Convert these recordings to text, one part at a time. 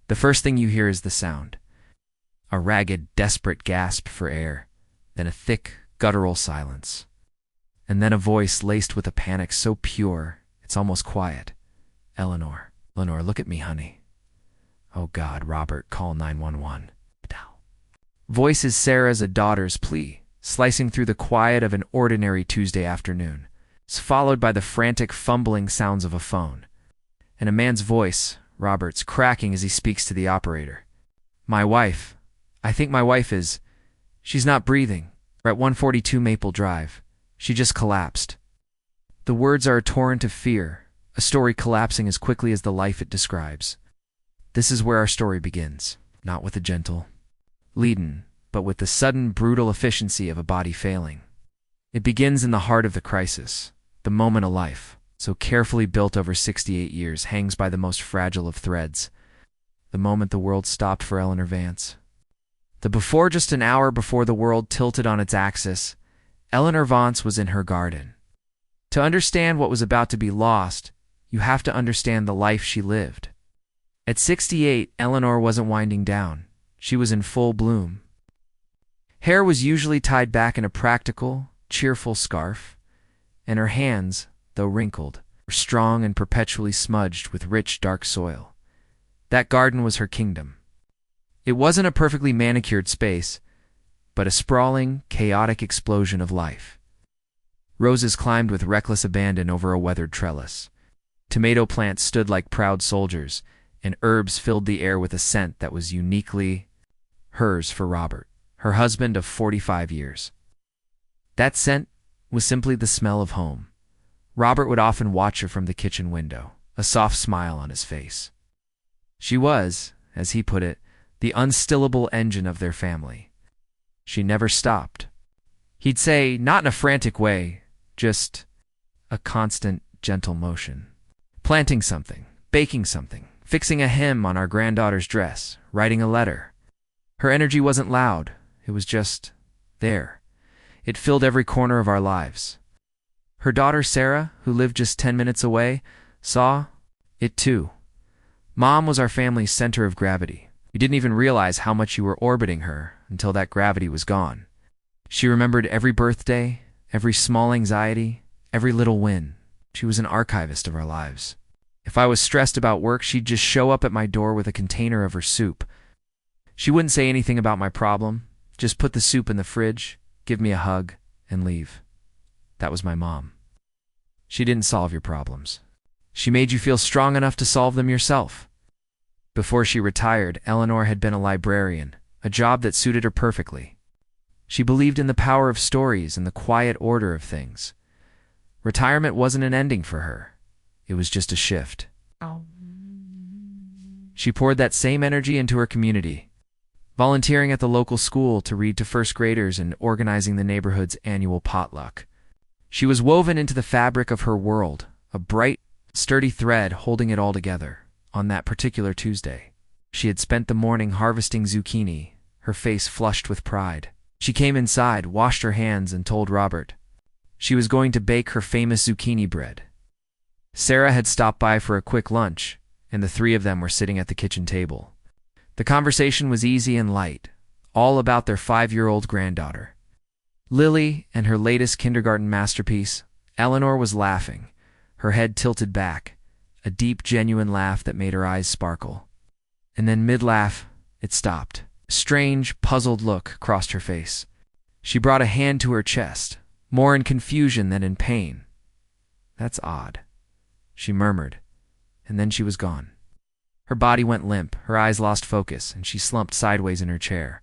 The first thing you hear is the sound. A ragged, desperate gasp for air, then a thick, guttural silence. And then a voice laced with a panic so pure, it's almost quiet. Eleanor. Eleanor, look at me, honey. Oh God, Robert, call 911. Voice is Sarah's a daughter's plea, slicing through the quiet of an ordinary Tuesday afternoon. It's followed by the frantic, fumbling sounds of a phone. And a man's voice, Robert's, cracking as he speaks to the operator. My wife. I think my wife is. She's not breathing. We're at 142 Maple Drive. She just collapsed. The words are a torrent of fear, a story collapsing as quickly as the life it describes. This is where our story begins, not with a gentle lead-in, but with the sudden, brutal efficiency of a body failing. It begins in the heart of the crisis. The moment of life, so carefully built over 68 years, hangs by the most fragile of threads. The moment the world stopped for Eleanor Vance. The before, just an hour before the world tilted on its axis, Eleanor Vance was in her garden. To understand what was about to be lost, you have to understand the life she lived. At 68, Eleanor wasn't winding down. She was in full bloom. Hair was usually tied back in a practical, cheerful scarf, and her hands, though wrinkled, were strong and perpetually smudged with rich, dark soil. That garden was her kingdom. It wasn't a perfectly manicured space, but a sprawling, chaotic explosion of life. Roses climbed with reckless abandon over a weathered trellis. Tomato plants stood like proud soldiers, and herbs filled the air with a scent that was uniquely hers for Robert, her husband of 45 years. That scent was simply the smell of home. Robert would often watch her from the kitchen window, a soft smile on his face. She was, as he put it, the unstillable engine of their family. She never stopped. He'd say, not in a frantic way, just a constant, gentle motion. Planting something, baking something, fixing a hem on our granddaughter's dress, writing a letter. Her energy wasn't loud, it was just there. It filled every corner of our lives. Her daughter Sarah, who lived just 10 minutes away, saw it too. Mom was our family's center of gravity. You didn't even realize how much you were orbiting her until that gravity was gone. She remembered every birthday, every small anxiety, every little win. She was an archivist of our lives. If I was stressed about work, she'd just show up at my door with a container of her soup. She wouldn't say anything about my problem, just put the soup in the fridge, give me a hug, and leave. That was my mom. She didn't solve your problems. She made you feel strong enough to solve them yourself. Before she retired, Eleanor had been a librarian, a job that suited her perfectly. She believed in the power of stories and the quiet order of things. Retirement wasn't an ending for her. It was just a shift. She poured that same energy into her community, volunteering at the local school to read to first graders and organizing the neighborhood's annual potluck. She was woven into the fabric of her world, a bright, sturdy thread holding it all together. On that particular Tuesday, she had spent the morning harvesting zucchini, her face flushed with pride. She came inside, washed her hands, and told Robert she was going to bake her famous zucchini bread. Sarah had stopped by for a quick lunch, and the three of them were sitting at the kitchen table. The conversation was easy and light, all about their 5-year-old granddaughter. Lily and her latest kindergarten masterpiece. Eleanor was laughing, her head tilted back, a deep, genuine laugh that made her eyes sparkle. And then mid-laugh, it stopped. A strange, puzzled look crossed her face. She brought a hand to her chest, more in confusion than in pain. That's odd, she murmured, and then she was gone. Her body went limp, her eyes lost focus, and she slumped sideways in her chair,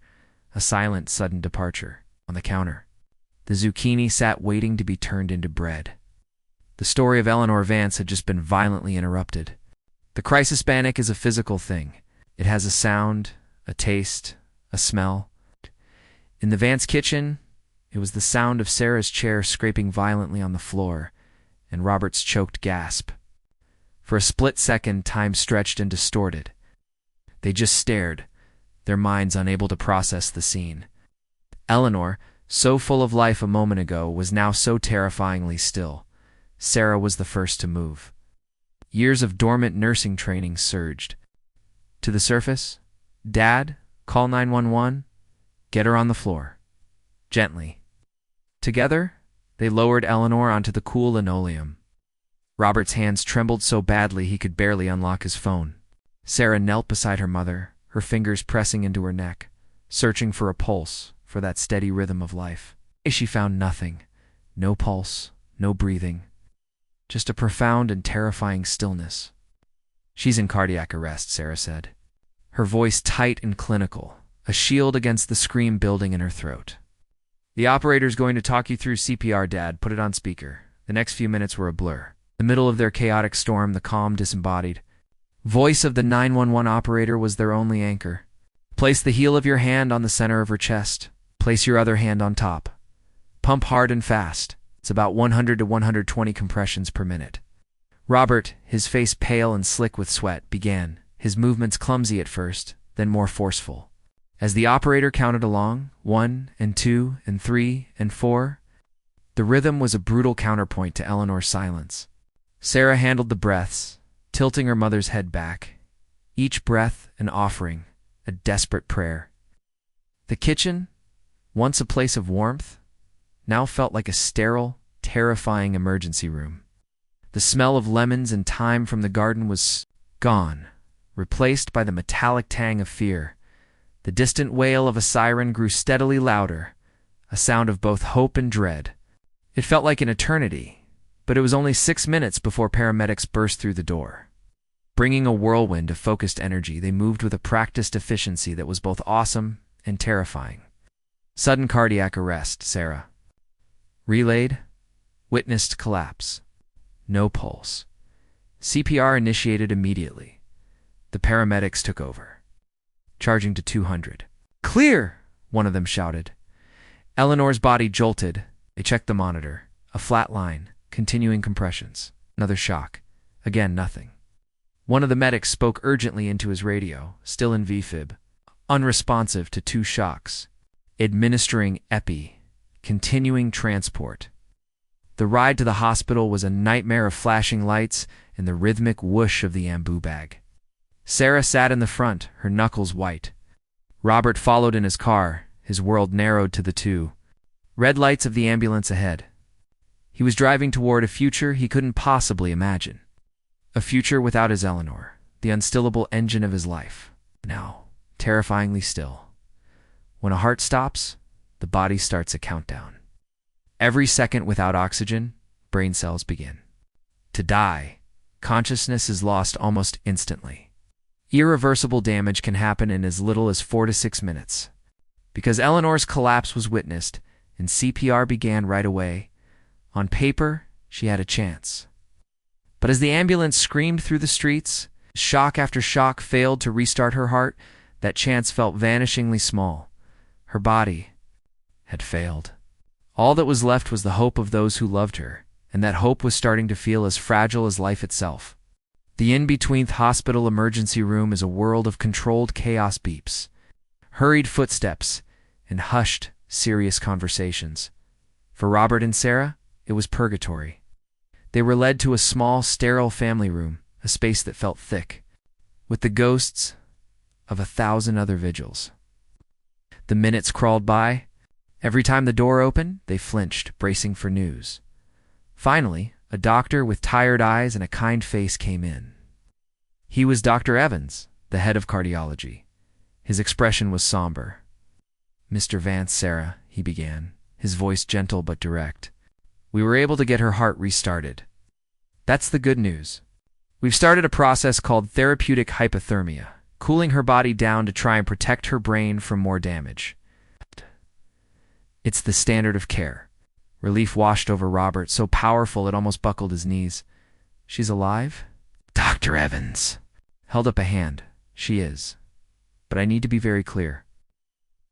a silent, sudden departure. On the counter, the zucchini sat waiting to be turned into bread. The story of Eleanor Vance had just been violently interrupted. The crisis panic is a physical thing. It has a sound, a taste, a smell. In the Vance kitchen, it was the sound of Sarah's chair scraping violently on the floor and Robert's choked gasp. For a split second, time stretched and distorted. They just stared, their minds unable to process the scene. Eleanor, so full of life a moment ago, was now so terrifyingly still. Sarah was the first to move. Years of dormant nursing training surged. To the surface. Dad, call 911. Get her on the floor. Gently. Together, they lowered Eleanor onto the cool linoleum. Robert's hands trembled so badly he could barely unlock his phone. Sarah knelt beside her mother, her fingers pressing into her neck, searching for a pulse, for that steady rhythm of life. She found nothing. No pulse, no breathing. Just a profound and terrifying stillness. She's in cardiac arrest, Sarah said. Her voice tight and clinical, a shield against the scream building in her throat. The operator's going to talk you through CPR, Dad. Put it on speaker. The next few minutes were a blur. In the middle of their chaotic storm, the calm, disembodied voice of the 911 operator was their only anchor. Place the heel of your hand on the center of her chest. Place your other hand on top. Pump hard and fast. It's about 100 to 120 compressions per minute. Robert, his face pale and slick with sweat, began, his movements clumsy at first, then more forceful. As the operator counted along, 1 and 2 and 3 and 4, the rhythm was a brutal counterpoint to Eleanor's silence. Sarah handled the breaths, tilting her mother's head back, each breath an offering, a desperate prayer. The kitchen, once a place of warmth, now felt like a sterile, terrifying emergency room. The smell of lemons and thyme from the garden was gone, replaced by the metallic tang of fear. The distant wail of a siren grew steadily louder, a sound of both hope and dread. It felt like an eternity, but it was only 6 minutes before paramedics burst through the door. Bringing a whirlwind of focused energy, they moved with a practiced efficiency that was both awesome and terrifying. Sudden cardiac arrest, Sarah. Relayed, witnessed collapse. No pulse. CPR initiated immediately. The paramedics took over, charging to 200. Clear! One of them shouted. Eleanor's body jolted. They checked the monitor. A flat line, continuing compressions. Another shock. Again, nothing. One of the medics spoke urgently into his radio, still in VFib, unresponsive to 2 shocks. Administering epi. Continuing transport. The ride to the hospital was a nightmare of flashing lights and the rhythmic whoosh of the ambu bag. Sarah sat in the front, her knuckles white. Robert followed in his car, his world narrowed to the 2 red lights of the ambulance ahead. He was driving toward a future he couldn't possibly imagine. A future without his Eleanor, the unstillable engine of his life. Now, terrifyingly still. When a heart stops, the body starts a countdown. Every second without oxygen, brain cells begin to die. Consciousness is lost almost instantly. Irreversible damage can happen in as little as 4 to 6 minutes. Because Eleanor's collapse was witnessed and CPR began right away, on paper, she had a chance. But as the ambulance screamed through the streets, shock after shock failed to restart her heart, that chance felt vanishingly small. Her body had failed. All that was left was the hope of those who loved her, and that hope was starting to feel as fragile as life itself. The in-between hospital emergency room is a world of controlled chaos beeps, hurried footsteps, and hushed, serious conversations. For Robert and Sarah, it was purgatory. They were led to a small, sterile family room, a space that felt thick, with the ghosts of 1,000 other vigils. The minutes crawled by. Every time the door opened, they flinched, bracing for news. Finally, a doctor with tired eyes and a kind face came in. He was Dr. Evans, the head of cardiology. His expression was somber. "Mr. Vance, Sarah," he began, his voice gentle but direct. "We were able to get her heart restarted. That's the good news. We've started a process called therapeutic hypothermia, cooling her body down to try and protect her brain from more damage. It's the standard of care." Relief washed over Robert, so powerful it almost buckled his knees. "She's alive?" Dr. Evans held up a hand. "She is. But I need to be very clear.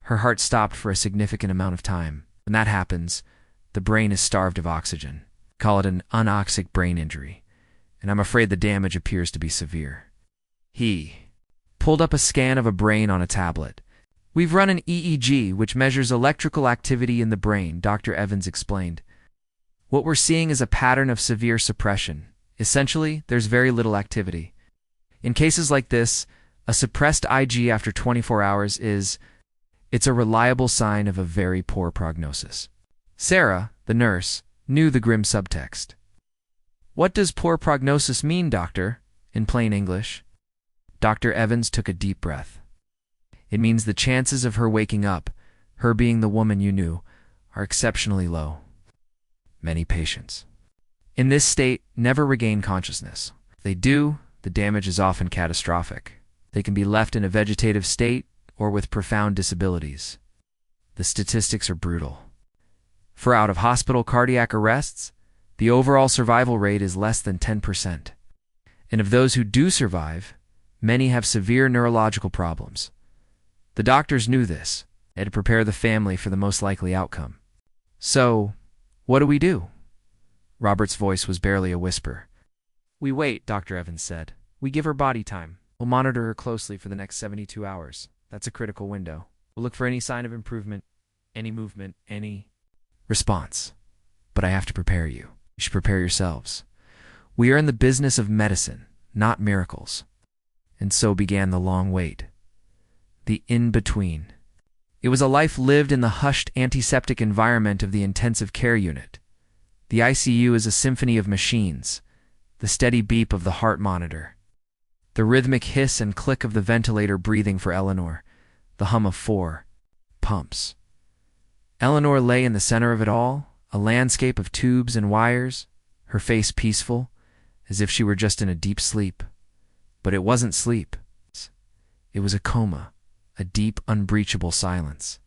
Her heart stopped for a significant amount of time. When that happens, the brain is starved of oxygen. Call it an anoxic brain injury. And I'm afraid the damage appears to be severe." He pulled up a scan of a brain on a tablet. "We've run an EEG, which measures electrical activity in the brain," Dr. Evans explained. "What we're seeing is a pattern of severe suppression. Essentially, there's very little activity. In cases like this, A suppressed IG after 24 hours it's a reliable sign of a very poor prognosis. Sarah, the nurse, knew the grim subtext. What does poor prognosis mean, doctor? In plain English. Dr. Evans took a deep breath. It means the chances of her waking up, her being the woman you knew, are exceptionally low. Many patients in this state never regain consciousness. If they do, the damage is often catastrophic. They can be left in a vegetative state or with profound disabilities. The statistics are brutal. For out-of-hospital cardiac arrests, the overall survival rate is less than 10%. And of those who do survive, many have severe neurological problems. The doctors knew this and had to prepare the family for the most likely outcome. So, what do we do? Robert's voice was barely a whisper. We wait, Dr. Evans said. We give her body time. We'll monitor her closely for the next 72 hours. That's a critical window. We'll look for any sign of improvement, any movement, any response. But I have to prepare you. You should prepare yourselves. We are in the business of medicine, not miracles. And so began the long wait. The in-between. It was a life lived in the hushed antiseptic environment of the intensive care unit. The ICU is a symphony of machines, the steady beep of the heart monitor, the rhythmic hiss and click of the ventilator breathing for Eleanor, the hum of 4 pumps. Eleanor lay in the center of it all, a landscape of tubes and wires, her face peaceful, as if she were just in a deep sleep. But it wasn't sleep. It was a coma, a deep, unbreachable silence.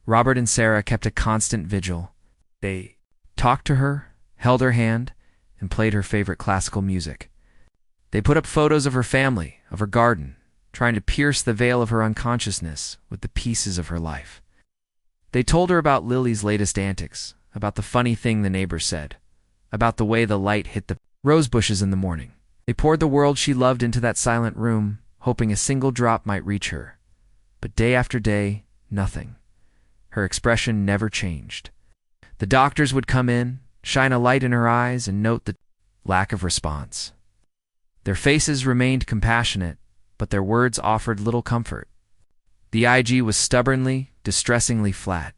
Robert and Sarah kept a constant vigil. They talked to her, held her hand, and played her favorite classical music. They put up photos of her family, of her garden, trying to pierce the veil of her unconsciousness with the pieces of her life. They told her about Lily's latest antics, about the funny thing the neighbors said, about the way the light hit the rose bushes in the morning. They poured the world she loved into that silent room, hoping a single drop might reach her. But day after day, nothing. Her expression never changed. The doctors would come in, shine a light in her eyes, and note the lack of response. Their faces remained compassionate, but their words offered little comfort. The IG was stubbornly, distressingly flat.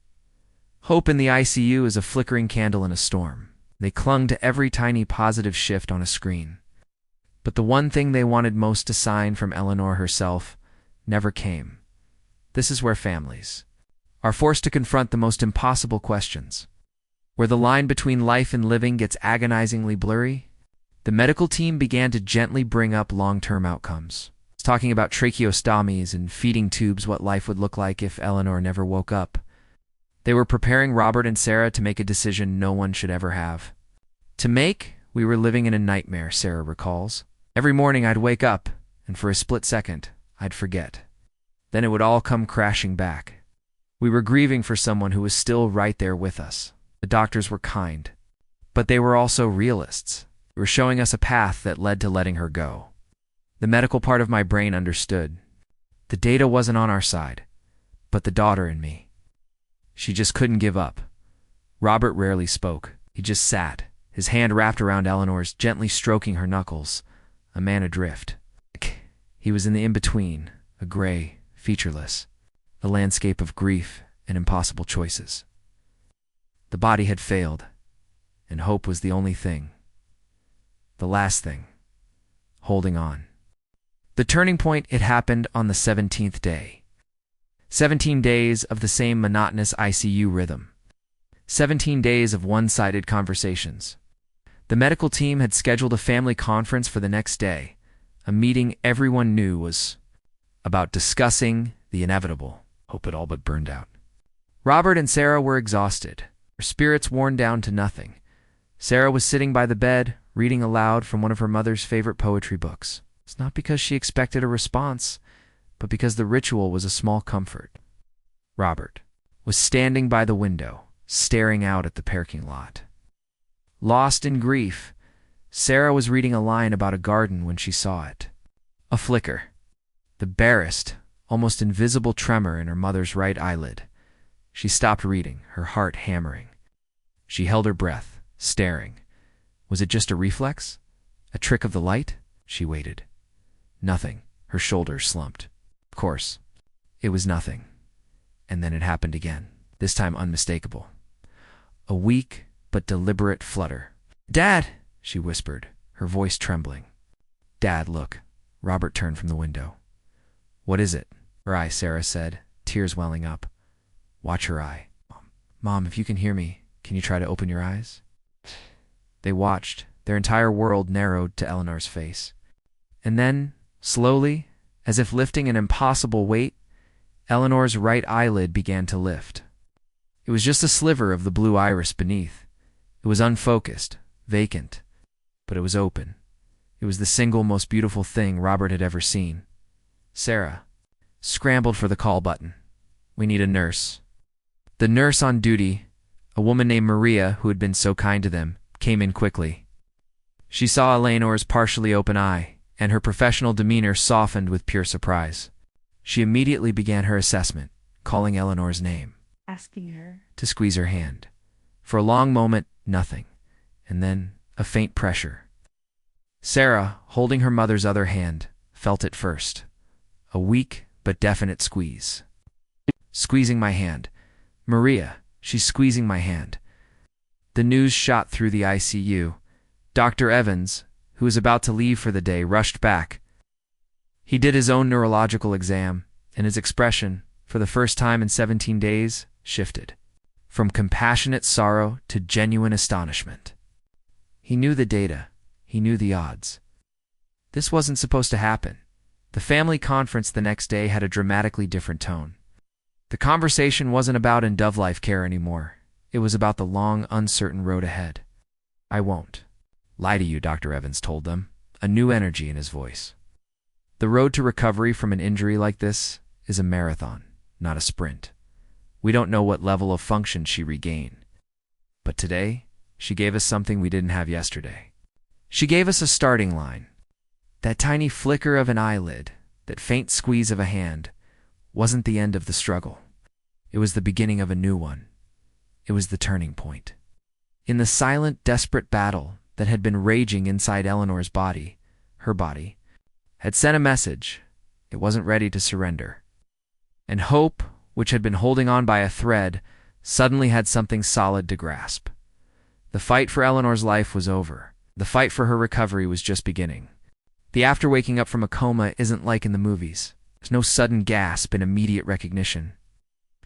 Hope in the ICU is a flickering candle in a storm. They clung to every tiny positive shift on a screen. But the one thing they wanted most to sign from Eleanor herself never came. This is where families are forced to confront the most impossible questions. Where the line between life and living gets agonizingly blurry, the medical team began to gently bring up long-term outcomes. Talking about tracheostomies and feeding tubes, what life would look like if Eleanor never woke up. They were preparing Robert and Sarah to make a decision no one should ever have. We were living in a nightmare, Sarah recalls. Every morning I'd wake up, and for a split second, I'd forget. Then it would all come crashing back. We were grieving for someone who was still right there with us. The doctors were kind, but they were also realists. They were showing us a path that led to letting her go. The medical part of my brain understood. The data wasn't on our side, but the daughter in me. She just couldn't give up. Robert rarely spoke. He just sat, his hand wrapped around Eleanor's, gently stroking her knuckles, a man adrift. He was in the in-between, a gray, featureless, a landscape of grief and impossible choices. The body had failed, and hope was the only thing. The last thing. Holding on. The turning point, it happened on the 17th day. 17 days of the same monotonous ICU rhythm. 17 days of one-sided conversations. The medical team had scheduled a family conference for the next day, a meeting everyone knew was about discussing the inevitable. Hope it all but burned out. Robert and Sarah were exhausted, her spirits worn down to nothing. Sarah was sitting by the bed, reading aloud from one of her mother's favorite poetry books. It's not because she expected a response, but because the ritual was a small comfort. Robert was standing by the window, staring out at the parking lot. Lost in grief, Sarah was reading a line about a garden when she saw it. A flicker. The barest, almost invisible tremor in her mother's right eyelid. She stopped reading, her heart hammering. She held her breath, staring. Was it just a reflex? A trick of the light? She waited. Nothing. Her shoulders slumped. Of course, it was nothing. And then it happened again, this time unmistakable. A weak but deliberate flutter. "Dad!" she whispered, her voice trembling. "Dad, look." Robert turned from the window. "What is it?" "Her eye," Sarah said, tears welling up. "Watch her eye." "Mom, if you can hear me, can you try to open your eyes?" They watched, their entire world narrowed to Eleanor's face. And then, slowly, as if lifting an impossible weight, Eleanor's right eyelid began to lift. It was just a sliver of the blue iris beneath. It was unfocused, vacant, but it was open. It was the single most beautiful thing Robert had ever seen. Sarah scrambled for the call button. "We need a nurse." The nurse on duty, a woman named Maria who had been so kind to them, came in quickly. She saw Eleanor's partially open eye, and her professional demeanor softened with pure surprise. She immediately began her assessment, calling Eleanor's name, asking her to squeeze her hand. For a long moment, nothing, and then a faint pressure. Sarah, holding her mother's other hand, felt it first. A weak but definite squeeze. "Squeezing my hand. Maria, she's squeezing my hand." The news shot through the ICU. Dr. Evans, who was about to leave for the day, rushed back. He did his own neurological exam, and his expression, for the first time in 17 days, shifted. From compassionate sorrow to genuine astonishment. He knew the data. He knew the odds. This wasn't supposed to happen. The family conference the next day had a dramatically different tone. The conversation wasn't about end-of-life care anymore. It was about the long, uncertain road ahead. "I won't lie to you," Dr. Evans told them, a new energy in his voice. "The road to recovery from an injury like this is a marathon, not a sprint. We don't know what level of function she regained. But today, she gave us something we didn't have yesterday. She gave us a starting line. That tiny flicker of an eyelid, that faint squeeze of a hand, wasn't the end of the struggle. It was the beginning of a new one. It was the turning point. In the silent, desperate battle that had been raging inside Eleanor's body, her body, had sent a message. It wasn't ready to surrender. And hope, which had been holding on by a thread, suddenly had something solid to grasp. The fight for Eleanor's life was over. The fight for her recovery was just beginning. The after waking up from a coma isn't like in the movies. There's no sudden gasp and immediate recognition.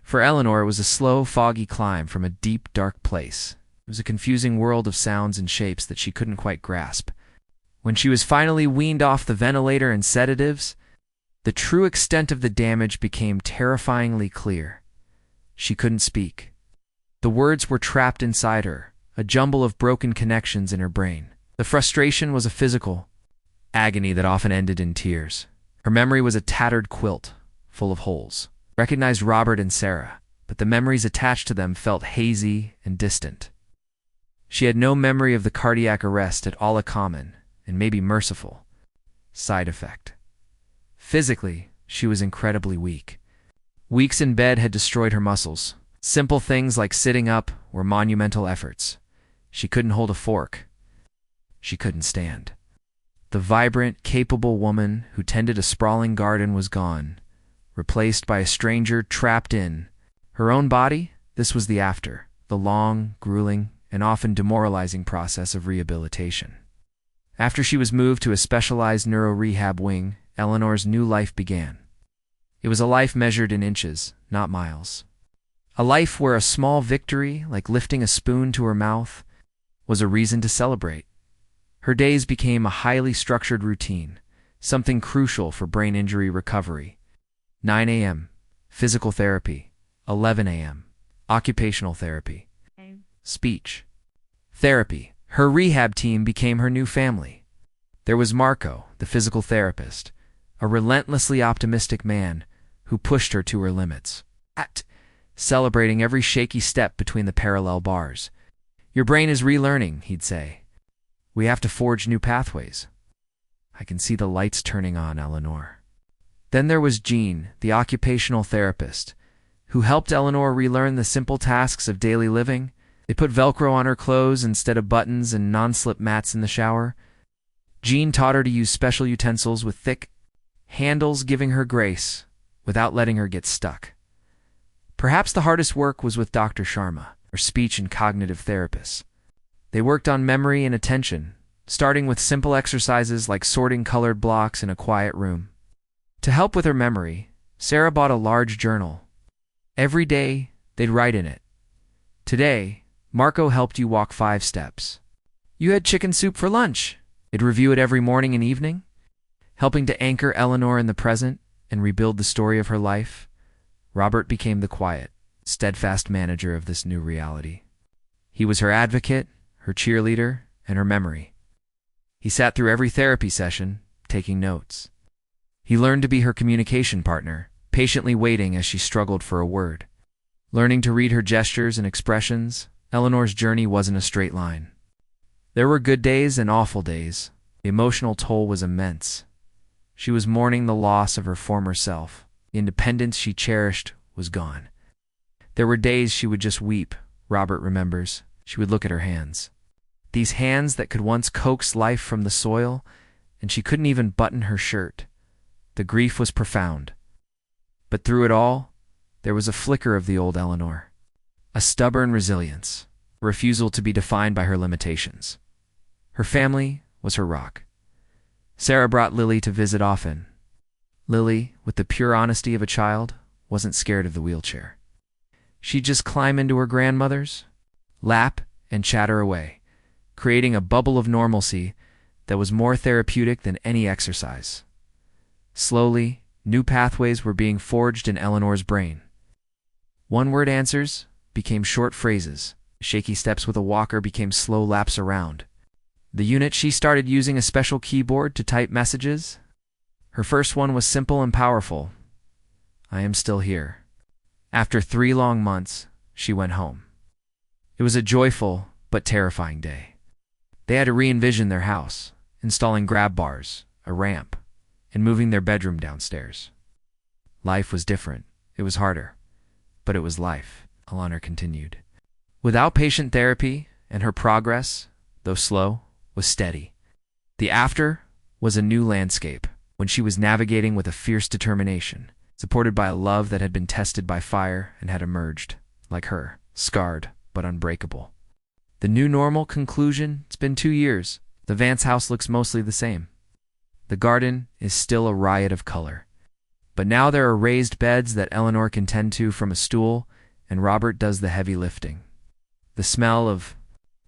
For Eleanor, it was a slow, foggy climb from a deep, dark place. It was a confusing world of sounds and shapes that she couldn't quite grasp. When she was finally weaned off the ventilator and sedatives, the true extent of the damage became terrifyingly clear. She couldn't speak. The words were trapped inside her, a jumble of broken connections in her brain. The frustration was a physical agony that often ended in tears. Her memory was a tattered quilt, full of holes. Recognized Robert and Sarah, but the memories attached to them felt hazy and distant. She had no memory of the cardiac arrest at all, a common, and maybe merciful, side effect. Physically, she was incredibly weak. Weeks in bed had destroyed her muscles. Simple things like sitting up were monumental efforts. She couldn't hold a fork. She couldn't stand. The vibrant, capable woman who tended a sprawling garden was gone, replaced by a stranger trapped in her own body. This was the after, the long, grueling, and often demoralizing process of rehabilitation. After she was moved to a specialized neuro-rehab wing, Eleanor's new life began. It was a life measured in inches, not miles. A life where a small victory, like lifting a spoon to her mouth, was a reason to celebrate. Her days became a highly structured routine, something crucial for brain injury recovery. 9 a.m., physical therapy. 11 a.m., occupational therapy. Speech therapy. Her rehab team became her new family. There was Marco, the physical therapist, a relentlessly optimistic man who pushed her to her limits, celebrating every shaky step between the parallel bars. "Your brain is relearning," he'd say. "We have to forge new pathways." "I can see the lights turning on, Eleanor." Then there was Jean, the occupational therapist, who helped Eleanor relearn the simple tasks of daily living. They put Velcro on her clothes instead of buttons and non-slip mats in the shower. Jean taught her to use special utensils with thick, handles giving her grace without letting her get stuck. Perhaps the hardest work was with Dr. Sharma, her speech and cognitive therapist. They worked on memory and attention, starting with simple exercises like sorting colored blocks in a quiet room. To help with her memory, Sarah bought a large journal. Every day, they'd write in it. Today, Marco helped you walk 5 steps. You had chicken soup for lunch. They'd review it every morning and evening, helping to anchor Eleanor in the present and rebuild the story of her life. Robert became the quiet, steadfast manager of this new reality. He was her advocate, her cheerleader, and her memory. He sat through every therapy session, taking notes. He learned to be her communication partner, patiently waiting as she struggled for a word. Learning to read her gestures and expressions, Eleanor's journey wasn't a straight line. There were good days and awful days. The emotional toll was immense. She was mourning the loss of her former self. The independence she cherished was gone. There were days she would just weep, Robert remembers. She would look at her hands. These hands that could once coax life from the soil, and she couldn't even button her shirt. The grief was profound. But through it all, there was a flicker of the old Eleanor. A stubborn resilience, a refusal to be defined by her limitations. Her family was her rock. Sarah brought Lily to visit often. Lily, with the pure honesty of a child, wasn't scared of the wheelchair. She'd just climb into her grandmother's, lap, and chatter away, creating a bubble of normalcy that was more therapeutic than any exercise. Slowly, new pathways were being forged in Eleanor's brain. One-word answers became short phrases. Shaky steps with a walker became slow laps around. The unit she started using a special keyboard to type messages. Her first one was simple and powerful. I am still here. After 3 long months, she went home. It was a joyful but terrifying day. They had to re-envision their house, installing grab bars, a ramp, and moving their bedroom downstairs. Life was different. It was harder. But it was life, Eleanor continued. With outpatient therapy, and her progress, though slow, was steady. The after was a new landscape, when she was navigating with a fierce determination, supported by a love that had been tested by fire and had emerged, like her, scarred but unbreakable. The new normal conclusion: it's been 2 years. The Vance house looks mostly the same. The garden is still a riot of color. But now there are raised beds that Eleanor can tend to from a stool, and Robert does the heavy lifting. The smell of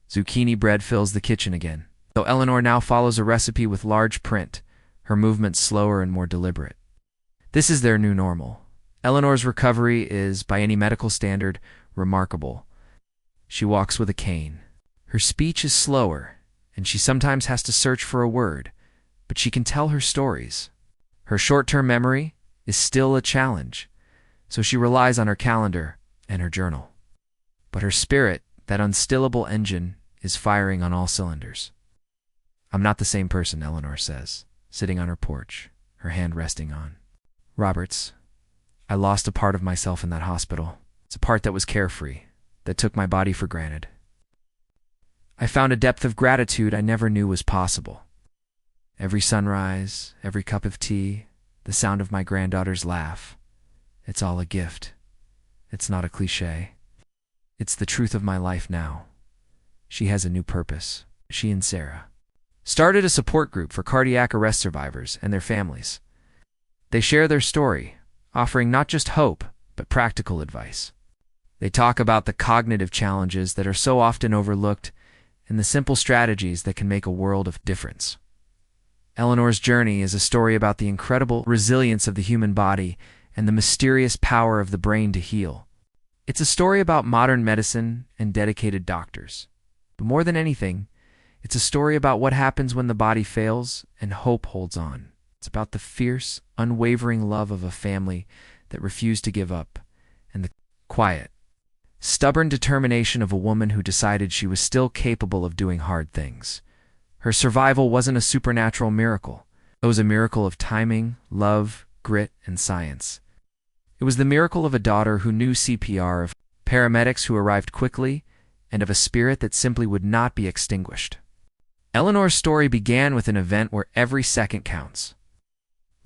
zucchini bread fills the kitchen again, though Eleanor now follows a recipe with large print, her movements slower and more deliberate. This is their new normal. Eleanor's recovery is, by any medical standard, remarkable. She walks with a cane. Her speech is slower, and she sometimes has to search for a word, but she can tell her stories. Her short-term memory is still a challenge, so she relies on her calendar and her journal. But her spirit, that unstillable engine, is firing on all cylinders. I'm not the same person, Eleanor says, sitting on her porch, her hand resting on Robert's. I lost a part of myself in that hospital. It's a part that was carefree, that took my body for granted. I found a depth of gratitude I never knew was possible. Every sunrise, every cup of tea, the sound of my granddaughter's laugh. It's all a gift. It's not a cliché. It's the truth of my life now. She has a new purpose. She and Sarah started a support group for cardiac arrest survivors and their families. They share their story, offering not just hope, but practical advice. They talk about the cognitive challenges that are so often overlooked and the simple strategies that can make a world of difference. Eleanor's journey is a story about the incredible resilience of the human body and the mysterious power of the brain to heal. It's a story about modern medicine and dedicated doctors. But more than anything, it's a story about what happens when the body fails and hope holds on. It's about the fierce, unwavering love of a family that refused to give up, and the quiet, stubborn determination of a woman who decided she was still capable of doing hard things. Her survival wasn't a supernatural miracle. It was a miracle of timing, love, grit, and science. It was the miracle of a daughter who knew CPR, of paramedics who arrived quickly, and of a spirit that simply would not be extinguished. Eleanor's story began with an event where every second counts.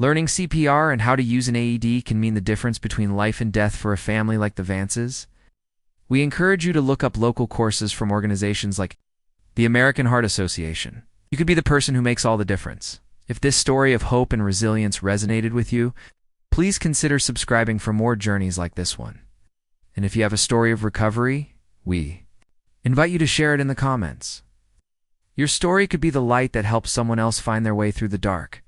Learning CPR and how to use an AED can mean the difference between life and death for a family like the Vances. We encourage you to look up local courses from organizations like the American Heart Association. You could be the person who makes all the difference. If this story of hope and resilience resonated with you, please consider subscribing for more journeys like this one. And if you have a story of recovery, we invite you to share it in the comments. Your story could be the light that helps someone else find their way through the dark.